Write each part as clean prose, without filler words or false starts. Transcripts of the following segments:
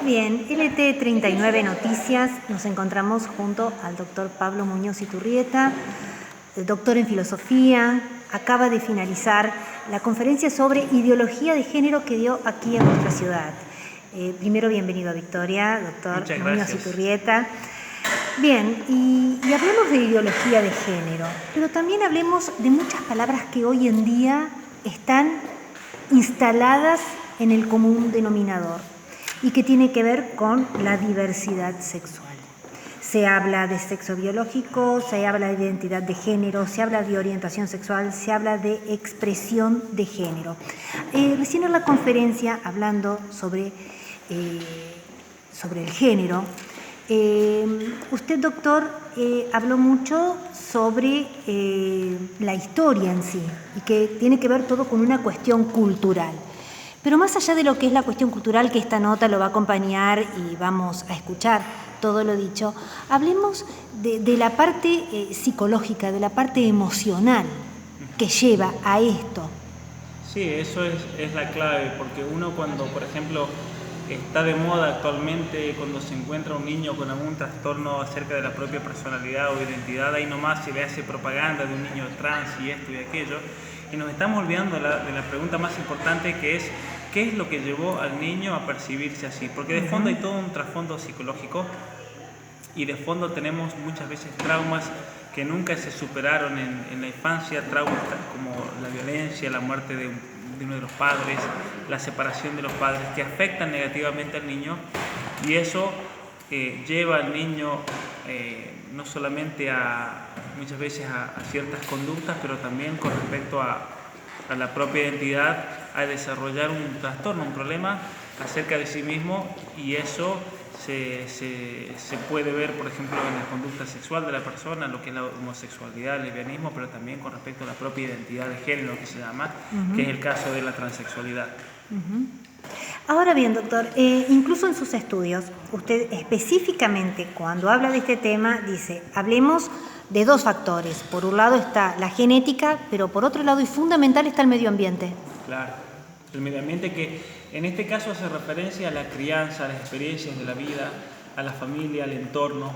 Bien, LT39 Noticias, nos encontramos junto al doctor Pablo Muñoz Iturrieta, doctor en filosofía. Acaba de finalizar la conferencia sobre ideología de género que dio aquí en nuestra ciudad. Primero, bienvenido a Victoria, doctor Muñoz Iturrieta. Bien, y hablemos de ideología de género, pero también hablemos de muchas palabras que hoy en día están instaladas en el común denominador y que tiene que ver con la diversidad sexual. Se habla de sexo biológico, se habla de identidad de género, se habla de orientación sexual, se habla de expresión de género. Recién en la conferencia, hablando sobre el género, usted, doctor, habló mucho sobre la historia en sí y que tiene que ver todo con una cuestión cultural. Pero más allá de lo que es la cuestión cultural, que esta nota lo va a acompañar y vamos a escuchar todo lo dicho, hablemos de la parte psicológica, de la parte emocional que lleva a esto. Sí, eso es la clave, porque uno cuando, por ejemplo, está de moda actualmente, cuando se encuentra un niño con algún trastorno acerca de la propia personalidad o identidad, ahí nomás se le hace propaganda de un niño trans y esto y aquello, y nos estamos olvidando de la pregunta más importante, que es ¿qué es lo que llevó al niño a percibirse así? Porque de fondo hay todo un trasfondo psicológico y de fondo tenemos muchas veces traumas que nunca se superaron en la infancia, traumas como la violencia, la muerte de uno de los padres, la separación de los padres, que afectan negativamente al niño, y eso lleva al niño no solamente muchas veces a ciertas conductas, pero también con respecto a la propia identidad, a desarrollar un trastorno, un problema acerca de sí mismo, y eso se puede ver, por ejemplo, en la conducta sexual de la persona, lo que es la homosexualidad, el lesbianismo, pero también con respecto a la propia identidad de género, que se llama, que es el caso de la transexualidad. Ahora bien, doctor, incluso en sus estudios, usted específicamente cuando habla de este tema dice, hablemos de dos factores. Por un lado está la genética, pero por otro lado y fundamental está el medio ambiente. Claro, el medio ambiente, que en este caso hace referencia a la crianza, a las experiencias de la vida, a la familia, al entorno,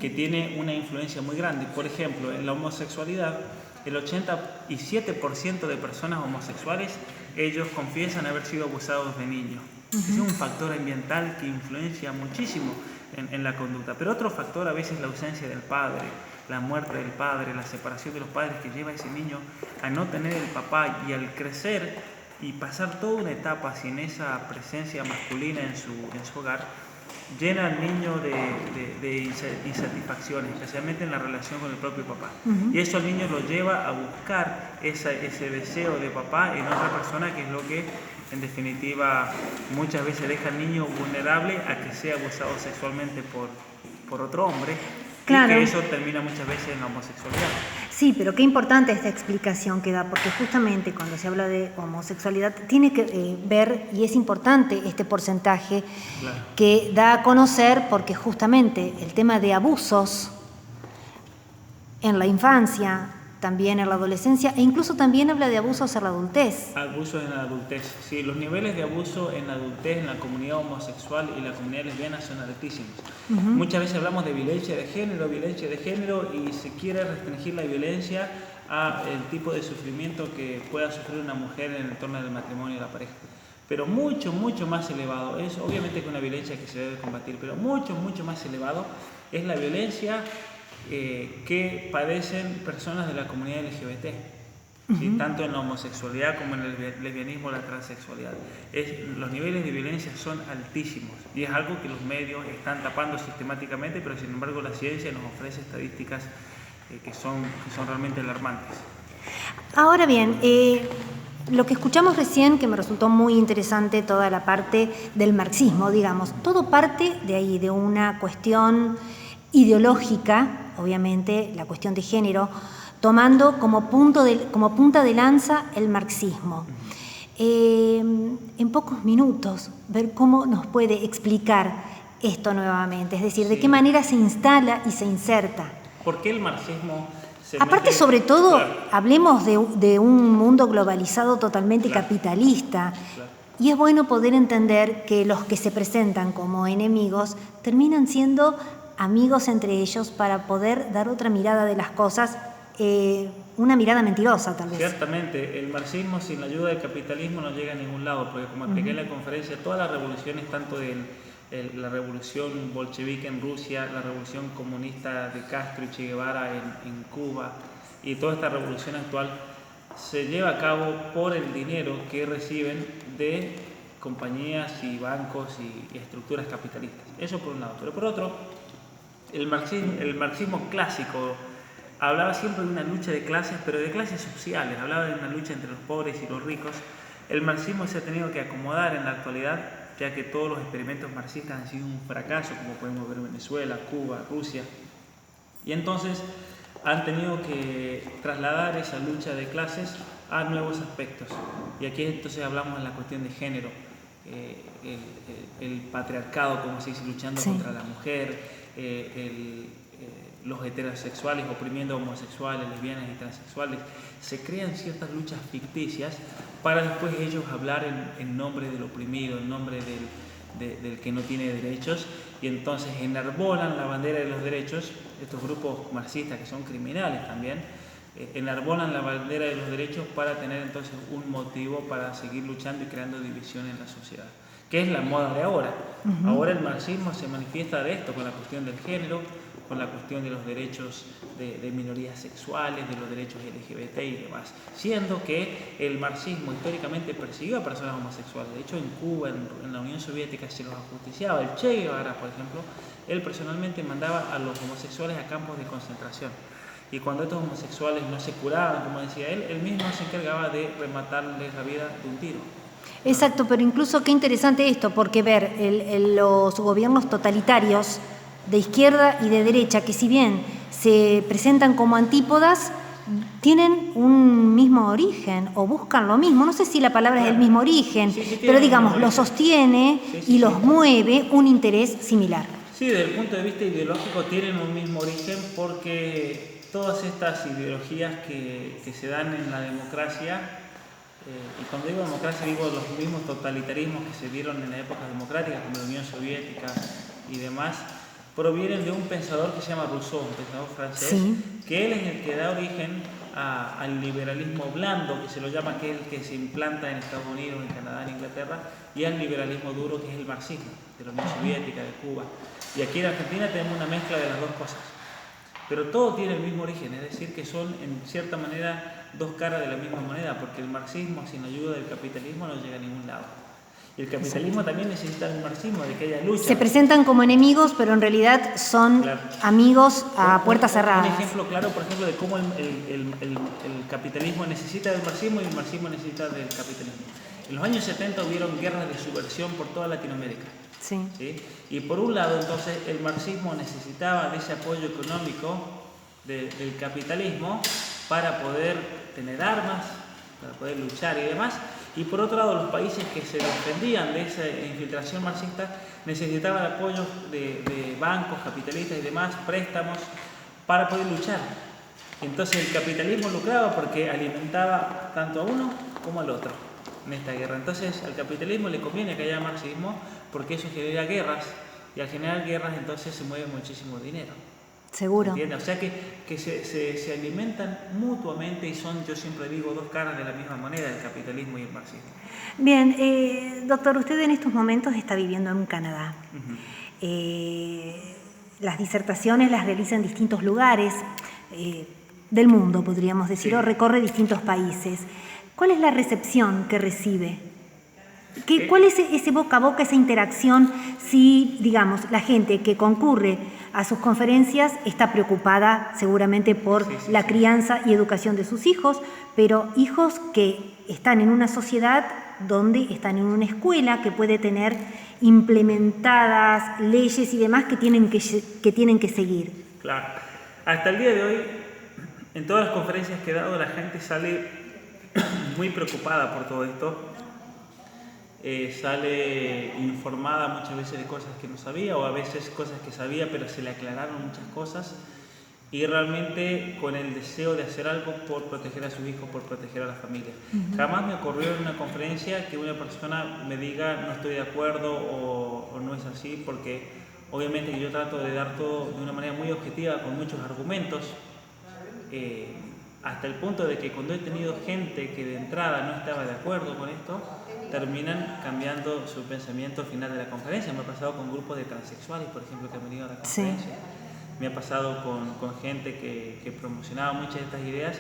que tiene una influencia muy grande. Por ejemplo, en la homosexualidad, el 87% de personas homosexuales, ellos confiesan haber sido abusados de niños. Ese es un factor ambiental que influencia muchísimo en la conducta. Pero otro factor a veces es la ausencia del padre, la muerte del padre, la separación de los padres, que lleva a ese niño a no tener el papá, y al crecer y pasar toda una etapa sin esa presencia masculina en su hogar, llena al niño de insatisfacciones, especialmente en la relación con el propio papá. Y eso al niño lo lleva a buscar ese deseo de papá en otra persona, que es lo que en definitiva muchas veces deja al niño vulnerable a que sea abusado sexualmente por otro hombre. Claro. Y que eso termina muchas veces en la homosexualidad. Sí, pero qué importante esta explicación que da, porque justamente cuando se habla de homosexualidad tiene que ver, y es importante este porcentaje, claro, que da a conocer, porque justamente el tema de abusos en la infancia, también en la adolescencia, e incluso también habla de abusos en la adultez. Abusos en la adultez, sí, los niveles de abuso en la adultez en la comunidad homosexual y la comunidad lesbiana son altísimos. Muchas veces hablamos de violencia de género, y se quiere restringir la violencia a el tipo de sufrimiento que pueda sufrir una mujer en el entorno del matrimonio y la pareja. Pero mucho, mucho más elevado, es obviamente que una violencia que se debe combatir, pero mucho, mucho más elevado es la violencia que padecen personas de la comunidad LGBT, ¿sí? Tanto en la homosexualidad como en el lesbianismo o la transexualidad. Los niveles de violencia son altísimos, y es algo que los medios están tapando sistemáticamente, pero sin embargo la ciencia nos ofrece estadísticas que son realmente alarmantes. Ahora bien, lo que escuchamos recién, que me resultó muy interesante, toda la parte del marxismo, digamos, todo parte de ahí, de una cuestión ideológica, obviamente la cuestión de género, tomando como punta de lanza el marxismo. En pocos minutos, ver cómo nos puede explicar esto nuevamente, es decir, de qué manera se instala y se inserta. ¿Por qué el marxismo Aparte, sobre todo, claro, hablemos de un mundo globalizado totalmente capitalista. Y es bueno poder entender que los que se presentan como enemigos terminan siendo amigos entre ellos para poder dar otra mirada de las cosas, una mirada mentirosa tal vez. Ciertamente, el marxismo sin la ayuda del capitalismo no llega a ningún lado, porque como expliqué en la conferencia, todas las revoluciones, tanto de la revolución bolchevique en Rusia, la revolución comunista de Castro y Che Guevara en Cuba y toda esta revolución actual, se lleva a cabo por el dinero que reciben de compañías y bancos y estructuras capitalistas. Eso por un lado. Pero por otro, el marxismo clásico hablaba siempre de una lucha de clases, pero de clases sociales, hablaba de una lucha entre los pobres y los ricos. El marxismo se ha tenido que acomodar en la actualidad, ya que todos los experimentos marxistas han sido un fracaso, como podemos ver en Venezuela, Cuba, Rusia. Y entonces han tenido que trasladar esa lucha de clases a nuevos aspectos. Y aquí entonces hablamos de la cuestión de género, el patriarcado, como se dice, luchando contra la mujer, los heterosexuales oprimiendo a homosexuales, lesbianas y transexuales. Se crean ciertas luchas ficticias para después ellos hablar en nombre del oprimido, en nombre del que no tiene derechos, y entonces enarbolan la bandera de los derechos. Estos grupos marxistas, que son criminales también, enarbolan la bandera de los derechos para tener entonces un motivo para seguir luchando y creando división en la sociedad, que es la moda de ahora. Ahora el marxismo se manifiesta de esto, con la cuestión del género, con la cuestión de los derechos de minorías sexuales, de los derechos LGBT y demás, siendo que el marxismo históricamente persiguió a personas homosexuales. De hecho, en Cuba, en la Unión Soviética, se los ajusticiaba. El Che Guevara, por ejemplo, él personalmente mandaba a los homosexuales a campos de concentración, y cuando estos homosexuales no se curaban, como decía él mismo se encargaba de rematarles la vida de un tiro. Exacto, pero incluso qué interesante esto, porque ver los gobiernos totalitarios de izquierda y de derecha, que si bien se presentan como antípodas, tienen un mismo origen o buscan lo mismo. No sé si la palabra es el mismo origen, pero digamos, lo sostiene y los mueve un interés similar. Sí, desde el punto de vista ideológico tienen un mismo origen, porque todas estas ideologías que se dan en la democracia, y cuando digo democracia digo los mismos totalitarismos que se dieron en la época democrática, como la Unión Soviética y demás, provienen de un pensador que se llama Rousseau, un pensador francés, que él es el que da origen al liberalismo blando, que se lo llama, que es el que se implanta en Estados Unidos, en Canadá, en Inglaterra, y al liberalismo duro, que es el marxismo, de la Unión Soviética, de Cuba. Y aquí en Argentina tenemos una mezcla de las dos cosas. Pero todo tiene el mismo origen, es decir, que son en cierta manera dos caras de la misma moneda, porque el marxismo sin ayuda del capitalismo no llega a ningún lado. Y el capitalismo también necesita un marxismo, de que haya lucha. Se presentan como enemigos, pero en realidad son amigos a puertas cerradas. Un ejemplo claro, por ejemplo, de cómo el capitalismo necesita del marxismo y el marxismo necesita del capitalismo. En los años 70 hubieron guerras de subversión por toda Latinoamérica. ¿Sí? Y por un lado, entonces, el marxismo necesitaba de ese apoyo económico del capitalismo para poder tener armas, para poder luchar y demás. Y por otro lado, los países que se defendían de esa infiltración marxista necesitaban apoyo de bancos, capitalistas y demás, préstamos, para poder luchar. Entonces el capitalismo lucraba porque alimentaba tanto a uno como al otro en esta guerra. Entonces al capitalismo le conviene que haya marxismo, porque eso genera guerras, y al generar guerras entonces se mueve muchísimo dinero. Seguro. ¿Entiendes? O sea que se alimentan mutuamente, y son, yo siempre digo, dos caras de la misma moneda, el capitalismo y el marxismo. Bien, doctor, usted en estos momentos está viviendo en Canadá. Las disertaciones las realiza en distintos lugares del mundo, podríamos decir, o recorre distintos países. ¿Cuál es la recepción que recibe? ¿Cuál es ese boca a boca, esa interacción, si, digamos, la gente que concurre a sus conferencias está preocupada seguramente por la crianza y educación de sus hijos, pero hijos que están en una sociedad donde están en una escuela que puede tener implementadas leyes y demás que tienen que seguir? Claro. Hasta el día de hoy, en todas las conferencias que he dado, la gente sale muy preocupada por todo esto. Sale informada muchas veces de cosas que no sabía, o a veces cosas que sabía pero se le aclararon muchas cosas, y realmente con el deseo de hacer algo por proteger a sus hijos, por proteger a la familia. Jamás me ocurrió en una conferencia que una persona me diga no estoy de acuerdo o no es así, porque obviamente yo trato de dar todo de una manera muy objetiva, con muchos argumentos, hasta el punto de que cuando he tenido gente que de entrada no estaba de acuerdo con esto, terminan cambiando su pensamiento al final de la conferencia. Me ha pasado con grupos de transexuales, por ejemplo, que han venido a la conferencia. Sí. Me ha pasado con gente que promocionaba muchas de estas ideas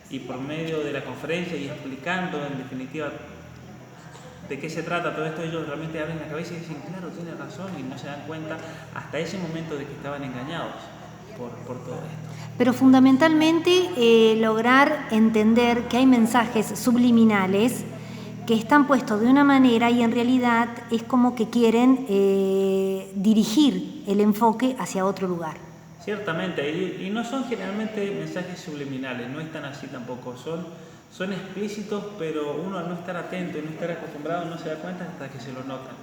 y por medio de la conferencia y explicando en definitiva de qué se trata todo esto, ellos realmente abren la cabeza y dicen, claro, tiene razón, y no se dan cuenta hasta ese momento de que estaban engañados por todo esto. Pero fundamentalmente lograr entender que hay mensajes subliminales que están puestos de una manera y en realidad es como que quieren dirigir el enfoque hacia otro lugar. Ciertamente, y no son generalmente mensajes subliminales, no están así tampoco, son explícitos, pero uno al no estar atento y no estar acostumbrado no se da cuenta hasta que se lo notan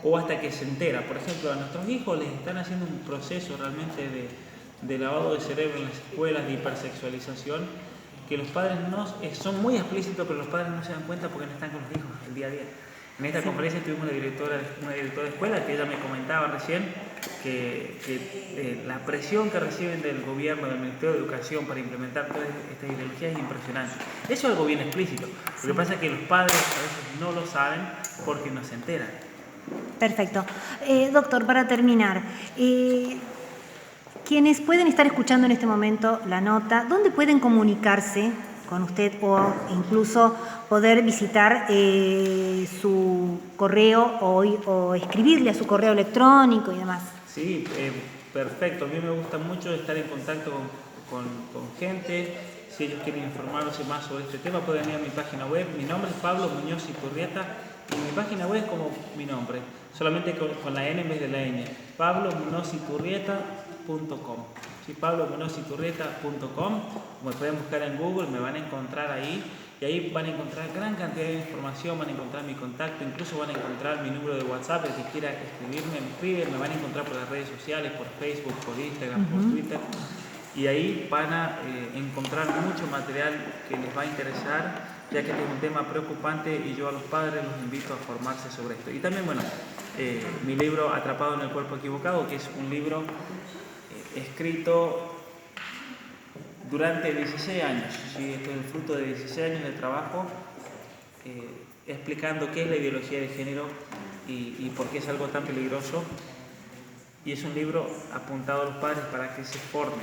o hasta que se entera. Por ejemplo, a nuestros hijos les están haciendo un proceso realmente de lavado de cerebro en las escuelas, de hipersexualización, que los padres no son muy explícitos, pero los padres no se dan cuenta porque no están con los hijos el día a día. En esta conferencia tuvimos una directora de escuela que ella me comentaba recién que la presión que reciben del gobierno, del Ministerio de Educación para implementar todas estas ideologías es impresionante. Eso es algo bien explícito. Lo que pasa es que los padres a veces no lo saben porque no se enteran. Perfecto. Doctor, para terminar, quienes pueden estar escuchando en este momento la nota, ¿dónde pueden comunicarse con usted o incluso poder visitar su correo o escribirle a su correo electrónico y demás? Sí, perfecto. A mí me gusta mucho estar en contacto con gente. Si ellos quieren informarse más sobre este tema, pueden ir a mi página web. Mi nombre es Pablo Muñoz Iturrieta y mi página web es como mi nombre, solamente con la N en vez de la Ñ. pablomunoziturrieta.com. Sí, pablomunoziturrieta.com. Me pueden buscar en Google, me van a encontrar ahí. Y ahí van a encontrar gran cantidad de información, van a encontrar mi contacto, incluso van a encontrar mi número de WhatsApp, el que quiera escribirme, me escribe, me van a encontrar por las redes sociales, por Facebook, por Instagram, por Twitter. Y ahí van a encontrar mucho material que les va a interesar, ya que este es un tema preocupante y yo a los padres los invito a formarse sobre esto. Y también, bueno, mi libro Atrapado en el cuerpo equivocado, que es un libro escrito durante 16 años, ¿sí? Esto es el fruto de 16 años de trabajo explicando qué es la ideología de género y por qué es algo tan peligroso. Y es un libro apuntado a los padres para que se formen,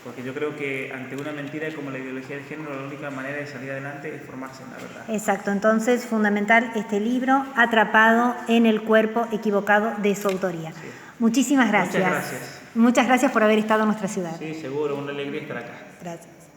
porque yo creo que ante una mentira como la ideología de género, la única manera de salir adelante es formarse en la verdad. Exacto, entonces fundamental este libro, Atrapado en el cuerpo equivocado, de su autoría. Sí. Muchísimas gracias. Muchas gracias. Muchas gracias por haber estado en nuestra ciudad. Sí, seguro, una alegría estar acá. Gracias.